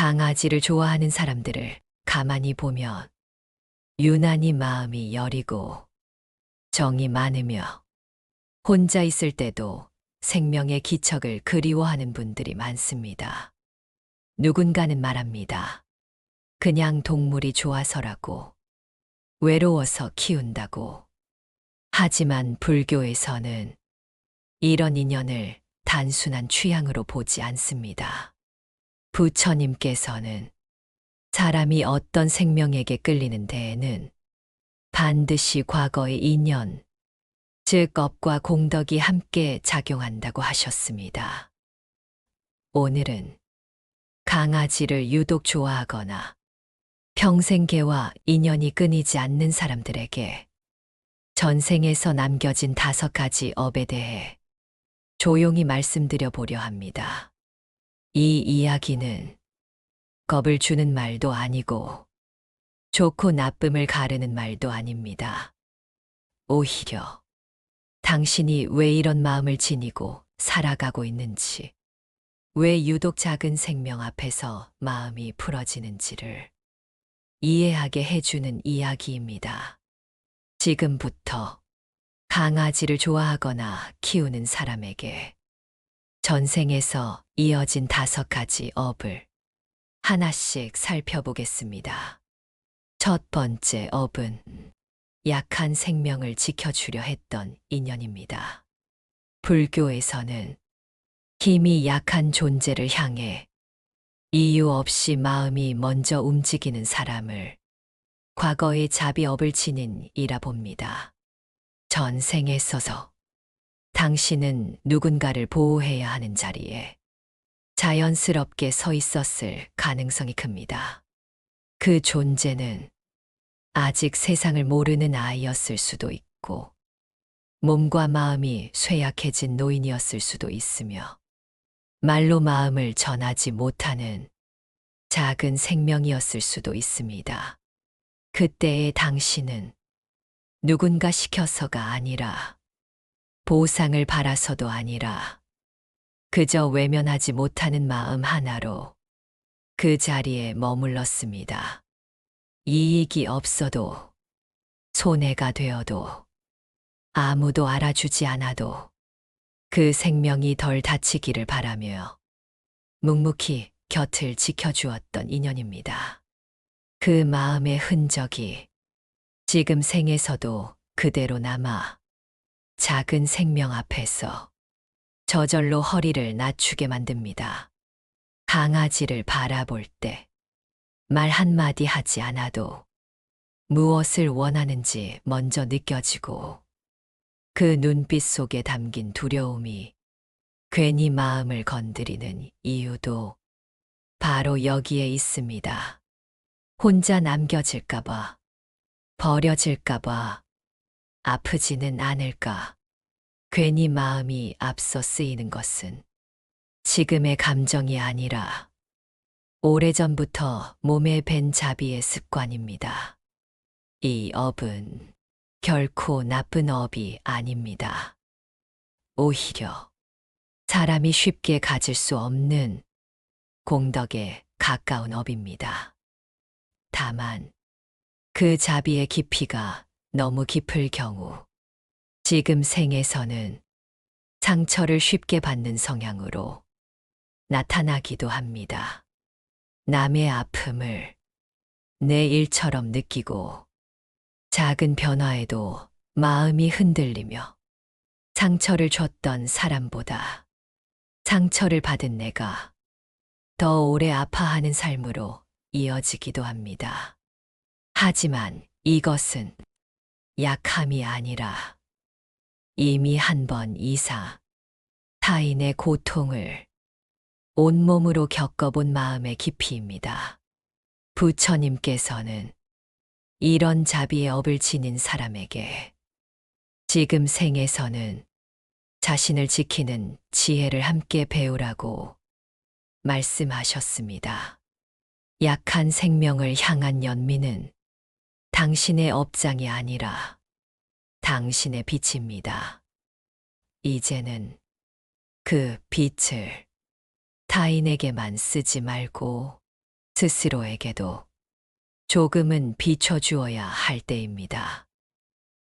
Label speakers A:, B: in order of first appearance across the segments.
A: 강아지를 좋아하는 사람들을 가만히 보면 유난히 마음이 여리고 정이 많으며 혼자 있을 때도 생명의 기척을 그리워하는 분들이 많습니다. 누군가는 말합니다. 그냥 동물이 좋아서라고, 외로워서 키운다고. 하지만 불교에서는 이런 인연을 단순한 취향으로 보지 않습니다. 부처님께서는 사람이 어떤 생명에게 끌리는 데에는 반드시 과거의 인연, 즉 업과 공덕이 함께 작용한다고 하셨습니다. 오늘은 강아지를 유독 좋아하거나 평생 개와 인연이 끊이지 않는 사람들에게 전생에서 남겨진 5가지 업에 대해 조용히 말씀드려 보려 합니다. 이 이야기는 겁을 주는 말도 아니고 좋고 나쁨을 가르는 말도 아닙니다. 오히려 당신이 왜 이런 마음을 지니고 살아가고 있는지, 왜 유독 작은 생명 앞에서 마음이 풀어지는지를 이해하게 해주는 이야기입니다. 지금부터 강아지를 좋아하거나 키우는 사람에게 전생에서 이어진 5가지 업을 하나씩 살펴보겠습니다. 첫 번째 업은 약한 생명을 지켜주려 했던 인연입니다. 불교에서는 힘이 약한 존재를 향해 이유 없이 마음이 먼저 움직이는 사람을 과거의 자비업을 지닌 이라 봅니다. 전생에 있어서 당신은 누군가를 보호해야 하는 자리에 자연스럽게 서 있었을 가능성이 큽니다. 그 존재는 아직 세상을 모르는 아이였을 수도 있고, 몸과 마음이 쇠약해진 노인이었을 수도 있으며, 말로 마음을 전하지 못하는 작은 생명이었을 수도 있습니다. 그때의 당신은 누군가 시켜서가 아니라, 보상을 바라서도 아니라, 그저 외면하지 못하는 마음 하나로 그 자리에 머물렀습니다. 이익이 없어도, 손해가 되어도, 아무도 알아주지 않아도 그 생명이 덜 다치기를 바라며 묵묵히 곁을 지켜주었던 인연입니다. 그 마음의 흔적이 지금 생에서도 그대로 남아 작은 생명 앞에서 저절로 허리를 낮추게 만듭니다. 강아지를 바라볼 때 말 한마디 하지 않아도 무엇을 원하는지 먼저 느껴지고, 그 눈빛 속에 담긴 두려움이 괜히 마음을 건드리는 이유도 바로 여기에 있습니다. 혼자 남겨질까봐, 버려질까봐, 아프지는 않을까. 괜히 마음이 앞서 쓰이는 것은 지금의 감정이 아니라 오래전부터 몸에 밴 자비의 습관입니다. 이 업은 결코 나쁜 업이 아닙니다. 오히려 사람이 쉽게 가질 수 없는 공덕에 가까운 업입니다. 다만 그 자비의 깊이가 너무 깊을 경우 지금 생에서는 상처를 쉽게 받는 성향으로 나타나기도 합니다. 남의 아픔을 내 일처럼 느끼고 작은 변화에도 마음이 흔들리며 상처를 줬던 사람보다 상처를 받은 내가 더 오래 아파하는 삶으로 이어지기도 합니다. 하지만 이것은 약함이 아니라 이미 한 번 이상 타인의 고통을 온몸으로 겪어본 마음의 깊이입니다. 부처님께서는 이런 자비의 업을 지닌 사람에게 지금 생에서는 자신을 지키는 지혜를 함께 배우라고 말씀하셨습니다. 약한 생명을 향한 연민은 당신의 업장이 아니라 당신의 빛입니다. 이제는 그 빛을 타인에게만 쓰지 말고 스스로에게도 조금은 비춰주어야 할 때입니다.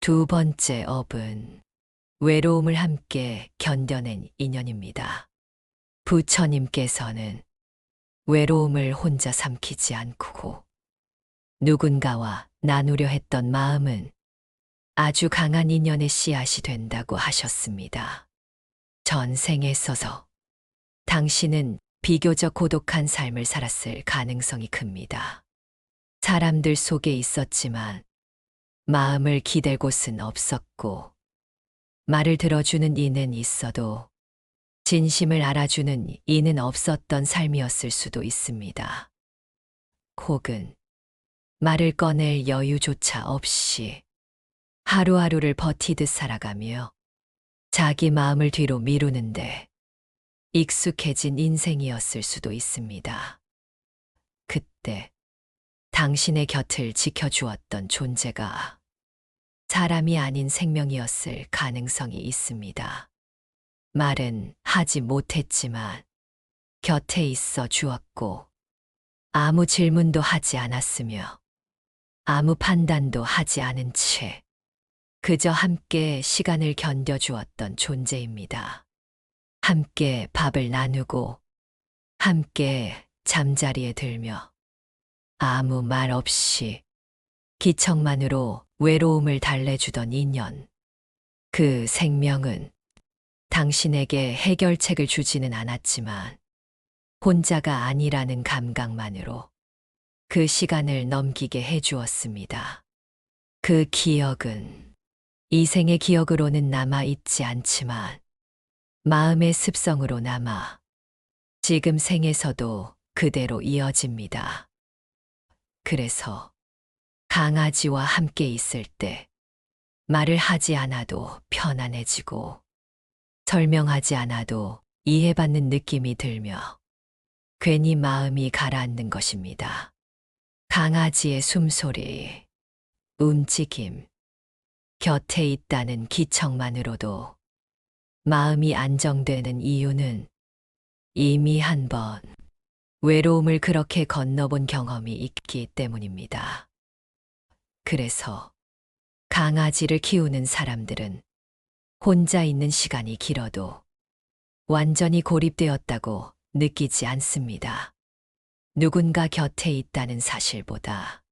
A: 두 번째 업은 외로움을 함께 견뎌낸 인연입니다. 부처님께서는 외로움을 혼자 삼키지 않고 누군가와 나누려 했던 마음은 아주 강한 인연의 씨앗이 된다고 하셨습니다. 전생에 있어서 당신은 비교적 고독한 삶을 살았을 가능성이 큽니다. 사람들 속에 있었지만 마음을 기댈 곳은 없었고 말을 들어주는 이는 있어도 진심을 알아주는 이는 없었던 삶이었을 수도 있습니다. 혹은 말을 꺼낼 여유조차 없이 하루하루를 버티듯 살아가며 자기 마음을 뒤로 미루는데 익숙해진 인생이었을 수도 있습니다. 그때 당신의 곁을 지켜주었던 존재가 사람이 아닌 생명이었을 가능성이 있습니다. 말은 하지 못했지만 곁에 있어 주었고 아무 질문도 하지 않았으며 아무 판단도 하지 않은 채 그저 함께 시간을 견뎌주었던 존재입니다. 함께 밥을 나누고 함께 잠자리에 들며 아무 말 없이 기척만으로 외로움을 달래주던 인연. 그 생명은 당신에게 해결책을 주지는 않았지만 혼자가 아니라는 감각만으로 그 시간을 넘기게 해주었습니다. 그 기억은 이 생의 기억으로는 남아 있지 않지만 마음의 습성으로 남아 지금 생에서도 그대로 이어집니다. 그래서 강아지와 함께 있을 때 말을 하지 않아도 편안해지고 설명하지 않아도 이해받는 느낌이 들며 괜히 마음이 가라앉는 것입니다. 강아지의 숨소리, 움직임, 곁에 있다는 기척만으로도 마음이 안정되는 이유는 이미 한 번 외로움을 그렇게 건너본 경험이 있기 때문입니다. 그래서 강아지를 키우는 사람들은 혼자 있는 시간이 길어도 완전히 고립되었다고 느끼지 않습니다. 누군가 곁에 있다는 사실보다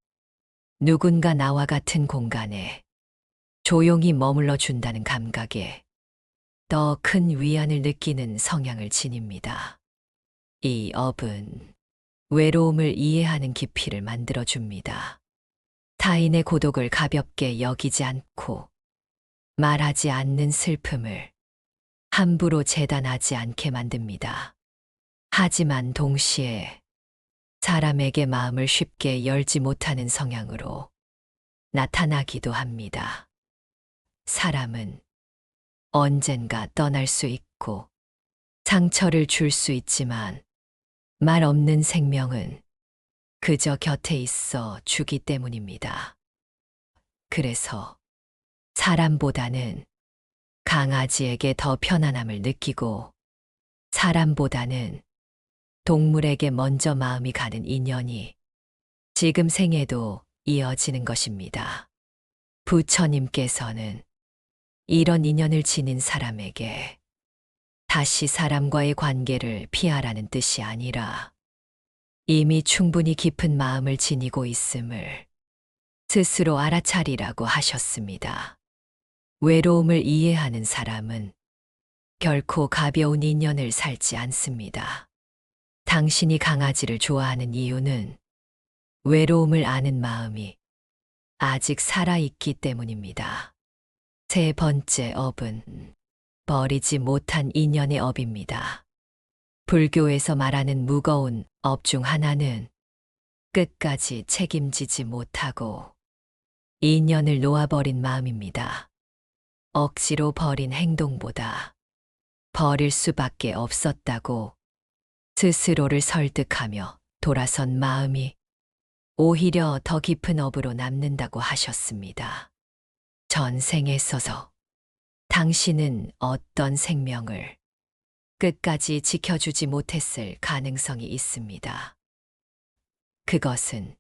A: 누군가 나와 같은 공간에 조용히 머물러 준다는 감각에 더 큰 위안을 느끼는 성향을 지닙니다. 이 업은 외로움을 이해하는 깊이를 만들어줍니다. 타인의 고독을 가볍게 여기지 않고 말하지 않는 슬픔을 함부로 재단하지 않게 만듭니다. 하지만 동시에 사람에게 마음을 쉽게 열지 못하는 성향으로 나타나기도 합니다. 사람은 언젠가 떠날 수 있고 상처를 줄 수 있지만 말 없는 생명은 그저 곁에 있어 주기 때문입니다. 그래서 사람보다는 강아지에게 더 편안함을 느끼고 사람보다는 동물에게 먼저 마음이 가는 인연이 지금 생에도 이어지는 것입니다. 부처님께서는 이런 인연을 지닌 사람에게 다시 사람과의 관계를 피하라는 뜻이 아니라 이미 충분히 깊은 마음을 지니고 있음을 스스로 알아차리라고 하셨습니다. 외로움을 이해하는 사람은 결코 가벼운 인연을 살지 않습니다. 당신이 강아지를 좋아하는 이유는 외로움을 아는 마음이 아직 살아있기 때문입니다. 세 번째 업은 버리지 못한 인연의 업입니다. 불교에서 말하는 무거운 업 중 하나는 끝까지 책임지지 못하고 인연을 놓아버린 마음입니다. 억지로 버린 행동보다 버릴 수밖에 없었다고 스스로를 설득하며 돌아선 마음이 오히려 더 깊은 업으로 남는다고 하셨습니다. 전생에 있어서 당신은 어떤 생명을 끝까지 지켜주지 못했을 가능성이 있습니다. 그것은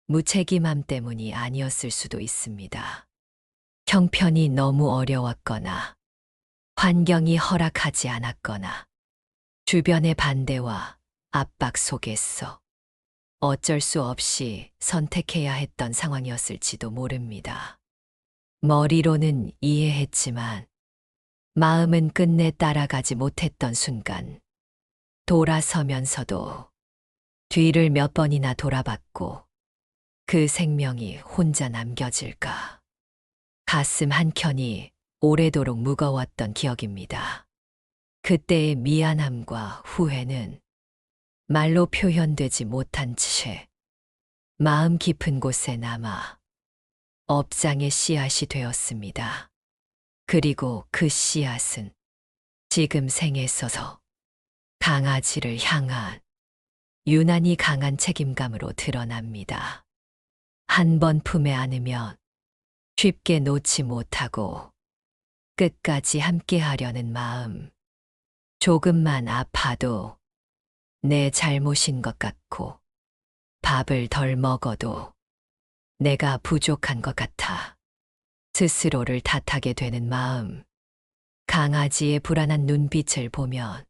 A: 무책임함 때문이 아니었을 수도 있습니다. 형편이 너무 어려웠거나 환경이 허락하지 않았거나 주변의 반대와 압박 속에서 어쩔 수 없이 선택해야 했던 상황이었을지도 모릅니다. 머리로는 이해했지만 마음은 끝내 따라가지 못했던 순간 돌아서면서도 뒤를 몇 번이나 돌아봤고 그 생명이 혼자 남겨질까. 가슴 한켠이 오래도록 무거웠던 기억입니다. 그때의 미안함과 후회는 말로 표현되지 못한 채 마음 깊은 곳에 남아 업장의 씨앗이 되었습니다. 그리고 그 씨앗은 지금 생에 있어서 강아지를 향한 유난히 강한 책임감으로 드러납니다. 한 번 품에 안으면 쉽게 놓지 못하고 끝까지 함께하려는 마음. 조금만 아파도 내 잘못인 것 같고 밥을 덜 먹어도 내가 부족한 것 같아 스스로를 탓하게 되는 마음. 강아지의 불안한 눈빛을 보면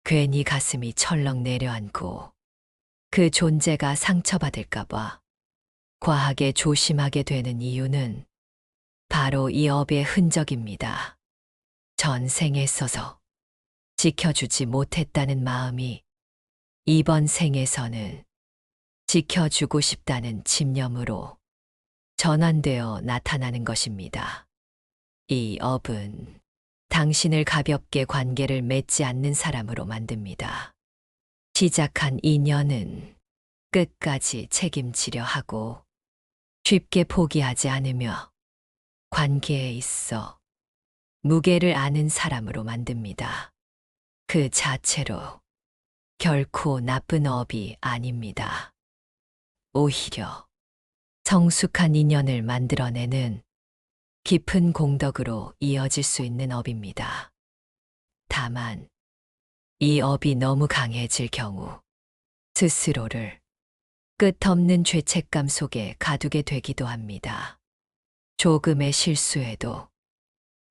A: 괜히 가슴이 철렁 내려앉고 그 존재가 상처받을까봐 과하게 조심하게 되는 이유는 바로 이 업의 흔적입니다. 전생에 있어서 지켜주지 못했다는 마음이 이번 생에서는 지켜주고 싶다는 집념으로 전환되어 나타나는 것입니다. 이 업은 당신을 가볍게 관계를 맺지 않는 사람으로 만듭니다. 시작한 인연은 끝까지 책임지려 하고 쉽게 포기하지 않으며 관계에 있어 무게를 아는 사람으로 만듭니다. 그 자체로 결코 나쁜 업이 아닙니다. 오히려 성숙한 인연을 만들어내는 깊은 공덕으로 이어질 수 있는 업입니다. 다만 이 업이 너무 강해질 경우 스스로를 끝없는 죄책감 속에 가두게 되기도 합니다. 조금의 실수에도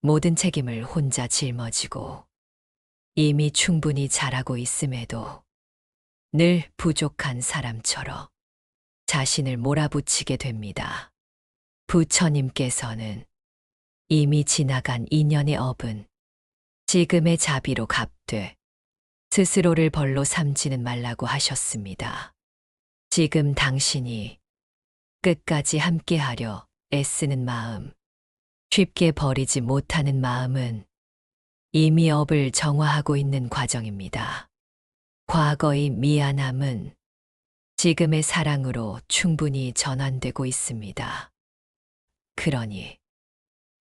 A: 모든 책임을 혼자 짊어지고 이미 충분히 잘하고 있음에도 늘 부족한 사람처럼 자신을 몰아붙이게 됩니다. 부처님께서는 이미 지나간 인연의 업은 지금의 자비로 갚되 스스로를 벌로 삼지는 말라고 하셨습니다. 지금 당신이 끝까지 함께하려 애쓰는 마음, 쉽게 버리지 못하는 마음은 이미 업을 정화하고 있는 과정입니다. 과거의 미안함은 지금의 사랑으로 충분히 전환되고 있습니다. 그러니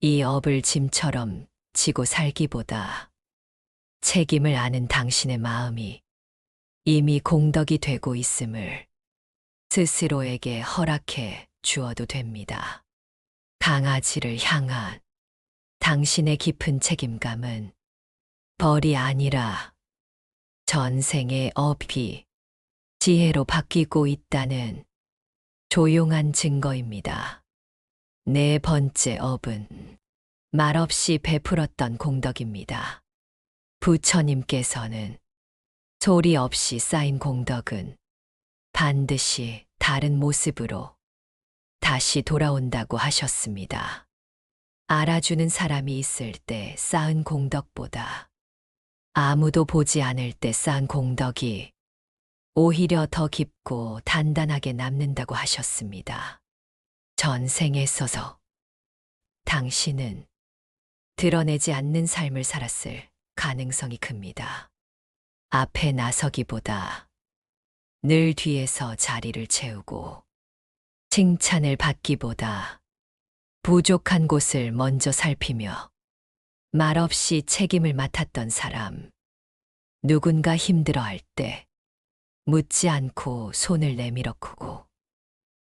A: 이 업을 짐처럼 지고 살기보다 책임을 아는 당신의 마음이 이미 공덕이 되고 있음을 스스로에게 허락해 주어도 됩니다. 강아지를 향한 당신의 깊은 책임감은 벌이 아니라 전생의 업이 지혜로 바뀌고 있다는 조용한 증거입니다. 네 번째 업은 말없이 베풀었던 공덕입니다. 부처님께서는 소리 없이 쌓인 공덕은 반드시 다른 모습으로 다시 돌아온다고 하셨습니다. 알아주는 사람이 있을 때 쌓은 공덕보다 아무도 보지 않을 때 쌓은 공덕이 오히려 더 깊고 단단하게 남는다고 하셨습니다. 전생에 있어서 당신은 드러내지 않는 삶을 살았을 가능성이 큽니다. 앞에 나서기보다 늘 뒤에서 자리를 채우고 칭찬을 받기보다 부족한 곳을 먼저 살피며 말없이 책임을 맡았던 사람. 누군가 힘들어할 때 묻지 않고 손을 내밀어 크고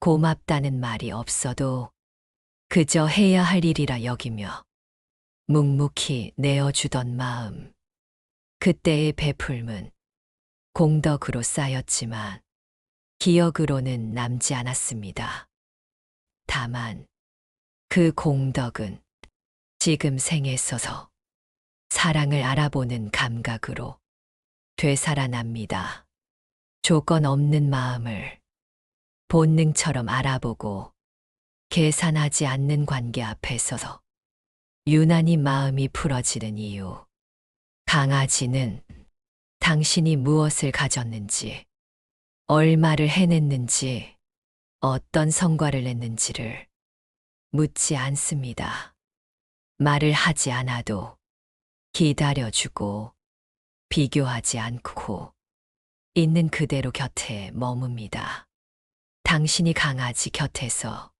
A: 고맙다는 말이 없어도 그저 해야 할 일이라 여기며 묵묵히 내어주던 마음. 그때의 베풀문 공덕으로 쌓였지만 기억으로는 남지 않았습니다. 다만 그 공덕은 지금 생에 있어서 사랑을 알아보는 감각으로 되살아납니다. 조건 없는 마음을 본능처럼 알아보고 계산하지 않는 관계 앞에 서서 유난히 마음이 풀어지는 이유. 강아지는 당신이 무엇을 가졌는지, 얼마를 해냈는지, 어떤 성과를 냈는지를 묻지 않습니다. 말을 하지 않아도 기다려주고 비교하지 않고 있는 그대로 곁에 머뭅니다. 당신이 강아지 곁에서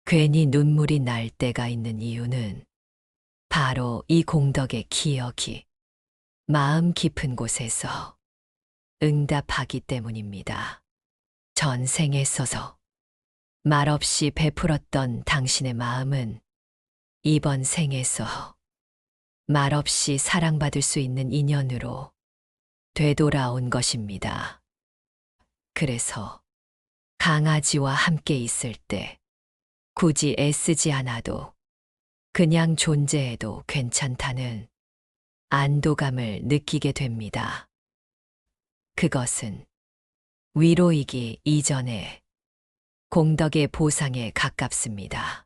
A: 괜히 눈물이 날 때가 있는 이유는 바로 이 공덕의 기억이 마음 깊은 곳에서 응답하기 때문입니다. 전생에 있어서 말없이 베풀었던 당신의 마음은 이번 생에서 말없이 사랑받을 수 있는 인연으로 되돌아온 것입니다. 그래서 강아지와 함께 있을 때 굳이 애쓰지 않아도 그냥 존재해도 괜찮다는 안도감을 느끼게 됩니다. 그것은 위로이기 이전에 공덕의 보상에 가깝습니다.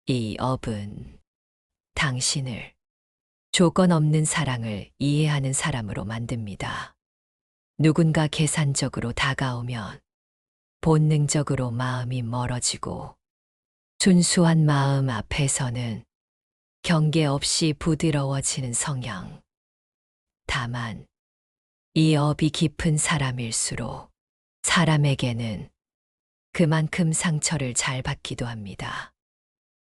A: 이 업은 당신을 조건 없는 사랑을 이해하는 사람으로 만듭니다. 누군가 계산적으로 다가오면 본능적으로 마음이 멀어지고 순수한 마음 앞에서는 경계 없이 부드러워지는 성향. 다만 이 업이 깊은 사람일수록 사람에게는 그만큼 상처를 잘 받기도 합니다.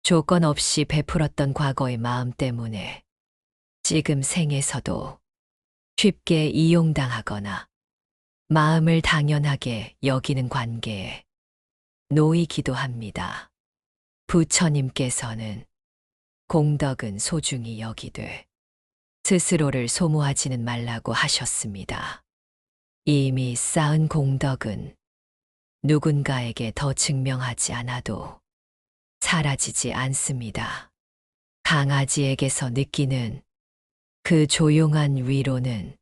A: 조건 없이 베풀었던 과거의 마음 때문에 지금 생에서도 쉽게 이용당하거나 마음을 당연하게 여기는 관계에 놓이기도 합니다. 부처님께서는 공덕은 소중히 여기되 스스로를 소모하지는 말라고 하셨습니다. 이미 쌓은 공덕은 누군가에게 더 증명하지 않아도 사라지지 않습니다. 강아지에게서 느끼는 그 조용한 위로는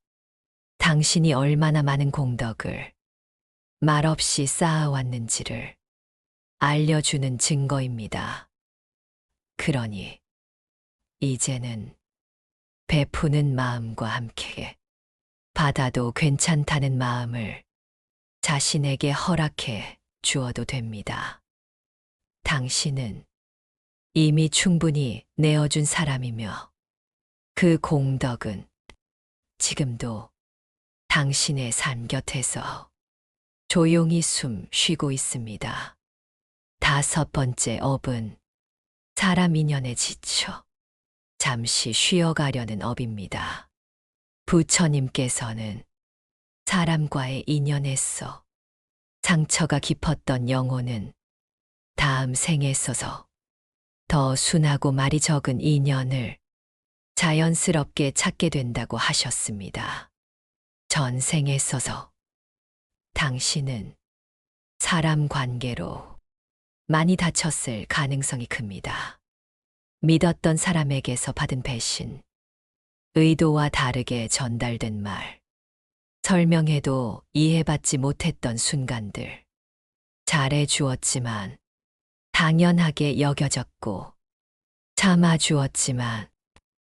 A: 당신이 얼마나 많은 공덕을 말없이 쌓아왔는지를 알려주는 증거입니다. 그러니 이제는 베푸는 마음과 함께 받아도 괜찮다는 마음을 자신에게 허락해 주어도 됩니다. 당신은 이미 충분히 내어준 사람이며 그 공덕은 지금도 당신의 삶 곁에서 조용히 숨 쉬고 있습니다. 5번째 업은 사람 인연에 지쳐 잠시 쉬어가려는 업입니다. 부처님께서는 사람과의 인연에서 상처가 깊었던 영혼은 다음 생에 있어서 더 순하고 말이 적은 인연을 자연스럽게 찾게 된다고 하셨습니다. 전생에 있어서 당신은 사람 관계로 많이 다쳤을 가능성이 큽니다. 믿었던 사람에게서 받은 배신, 의도와 다르게 전달된 말, 설명해도 이해받지 못했던 순간들, 잘해주었지만 당연하게 여겨졌고 참아주었지만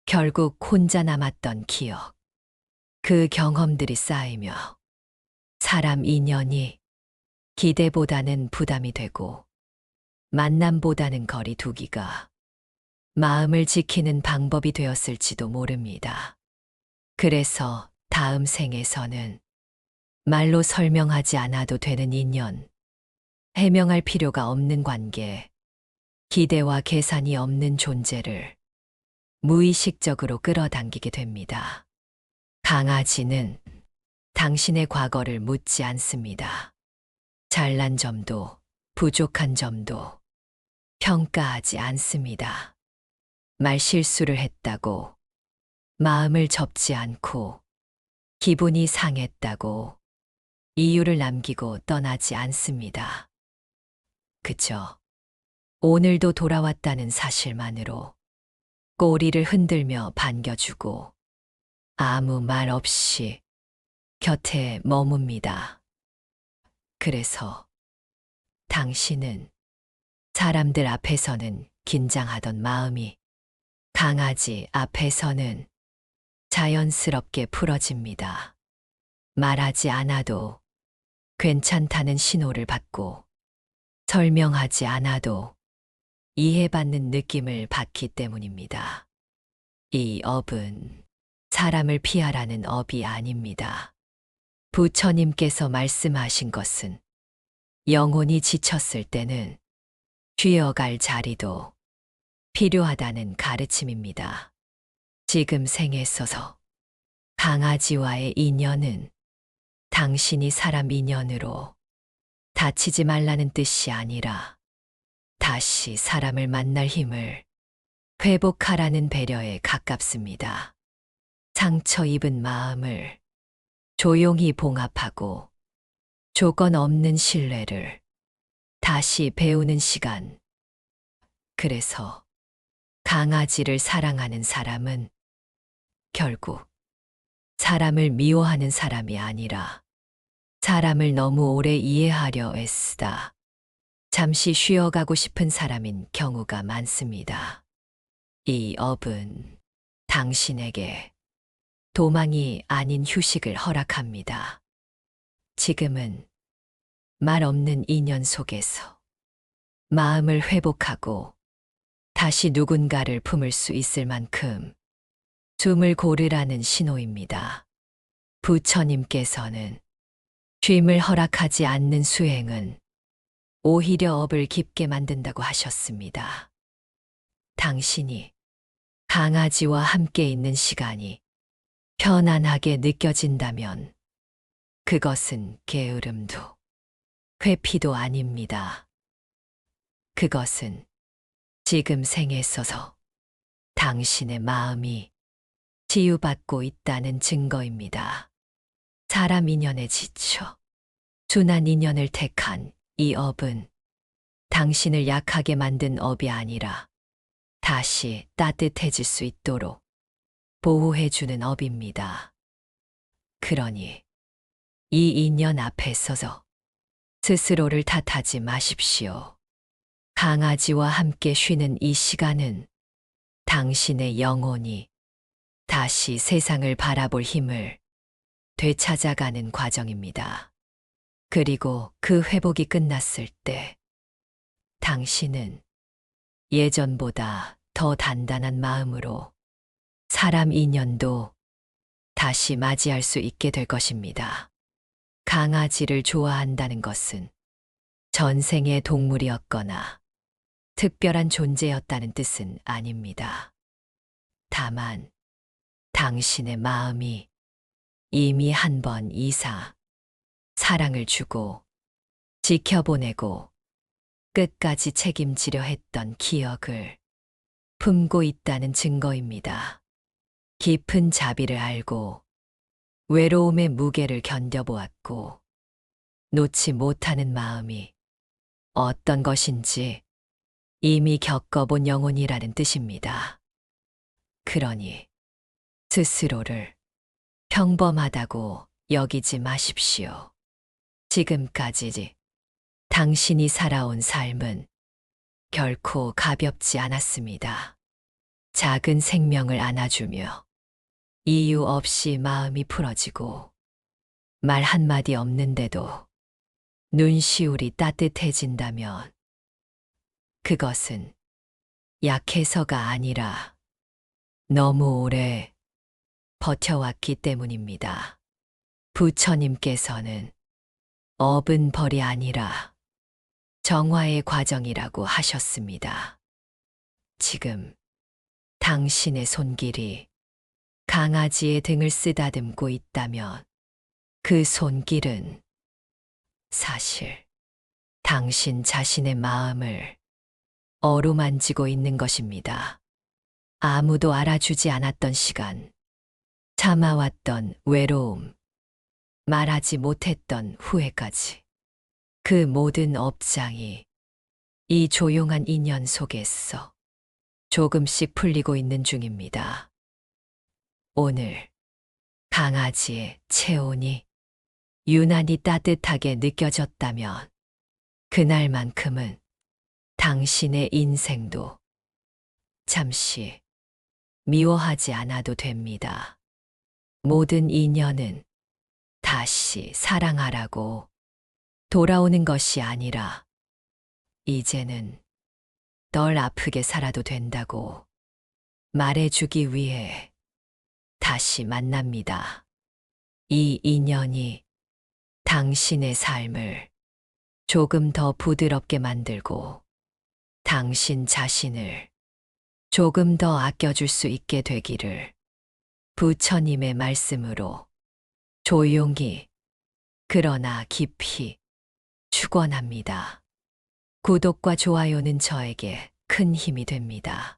A: 결국 혼자 남았던 기억, 그 경험들이 쌓이며 사람 인연이 기대보다는 부담이 되고 만남보다는 거리 두기가 마음을 지키는 방법이 되었을지도 모릅니다. 그래서 다음 생에서는 말로 설명하지 않아도 되는 인연, 해명할 필요가 없는 관계, 기대와 계산이 없는 존재를 무의식적으로 끌어당기게 됩니다. 강아지는 당신의 과거를 묻지 않습니다. 잘난 점도 부족한 점도 평가하지 않습니다. 말실수를 했다고 마음을 접지 않고 기분이 상했다고 이유를 남기고 떠나지 않습니다. 그저 오늘도 돌아왔다는 사실만으로 꼬리를 흔들며 반겨주고 아무 말 없이 곁에 머뭅니다. 그래서 당신은 사람들 앞에서는 긴장하던 마음이 강아지 앞에서는 자연스럽게 풀어집니다. 말하지 않아도 괜찮다는 신호를 받고 설명하지 않아도 이해받는 느낌을 받기 때문입니다. 이 업은 사람을 피하라는 업이 아닙니다. 부처님께서 말씀하신 것은 영혼이 지쳤을 때는 쉬어갈 자리도 필요하다는 가르침입니다. 지금 생에 있어서 강아지와의 인연은 당신이 사람 인연으로 다치지 말라는 뜻이 아니라 다시 사람을 만날 힘을 회복하라는 배려에 가깝습니다. 상처 입은 마음을 조용히 봉합하고 조건 없는 신뢰를 다시 배우는 시간. 그래서 강아지를 사랑하는 사람은 결국 사람을 미워하는 사람이 아니라 사람을 너무 오래 이해하려 애쓰다 잠시 쉬어가고 싶은 사람인 경우가 많습니다. 이 업은 당신에게 도망이 아닌 휴식을 허락합니다. 지금은 말 없는 인연 속에서 마음을 회복하고 다시 누군가를 품을 수 있을 만큼 숨을 고르라는 신호입니다. 부처님께서는 쉼을 허락하지 않는 수행은 오히려 업을 깊게 만든다고 하셨습니다. 당신이 강아지와 함께 있는 시간이 편안하게 느껴진다면 그것은 게으름도 회피도 아닙니다. 그것은 지금 생에 있어서 당신의 마음이 치유받고 있다는 증거입니다. 사람 인연에 지쳐 순한 인연을 택한 이 업은 당신을 약하게 만든 업이 아니라 다시 따뜻해질 수 있도록 보호해주는 업입니다. 그러니 이 인연 앞에 서서 스스로를 탓하지 마십시오. 강아지와 함께 쉬는 이 시간은 당신의 영혼이 다시 세상을 바라볼 힘을 되찾아가는 과정입니다. 그리고 그 회복이 끝났을 때 당신은 예전보다 더 단단한 마음으로 사람 인연도 다시 맞이할 수 있게 될 것입니다. 강아지를 좋아한다는 것은 전생의 동물이었거나 특별한 존재였다는 뜻은 아닙니다. 다만 당신의 마음이 이미 한 번 이상 사랑을 주고 지켜보내고 끝까지 책임지려 했던 기억을 품고 있다는 증거입니다. 깊은 자비를 알고 외로움의 무게를 견뎌보았고 놓지 못하는 마음이 어떤 것인지 이미 겪어본 영혼이라는 뜻입니다. 그러니 스스로를 평범하다고 여기지 마십시오. 지금까지 당신이 살아온 삶은 결코 가볍지 않았습니다. 작은 생명을 안아주며 이유 없이 마음이 풀어지고 말 한마디 없는데도 눈시울이 따뜻해진다면 그것은 약해서가 아니라 너무 오래 버텨왔기 때문입니다. 부처님께서는 업은 벌이 아니라 정화의 과정이라고 하셨습니다. 지금 당신의 손길이 강아지의 등을 쓰다듬고 있다면 그 손길은 사실 당신 자신의 마음을 어루만지고 있는 것입니다. 아무도 알아주지 않았던 시간, 참아왔던 외로움, 말하지 못했던 후회까지. 그 모든 업장이 이 조용한 인연 속에서 조금씩 풀리고 있는 중입니다. 오늘 강아지의 체온이 유난히 따뜻하게 느껴졌다면 그날만큼은 당신의 인생도 잠시 미워하지 않아도 됩니다. 모든 인연은 다시 사랑하라고 돌아오는 것이 아니라 이제는 덜 아프게 살아도 된다고 말해주기 위해 다시 만납니다. 이 인연이 당신의 삶을 조금 더 부드럽게 만들고 당신 자신을 조금 더 아껴줄 수 있게 되기를 부처님의 말씀으로 조용히 그러나 깊이 축원합니다. 구독과 좋아요는 저에게 큰 힘이 됩니다.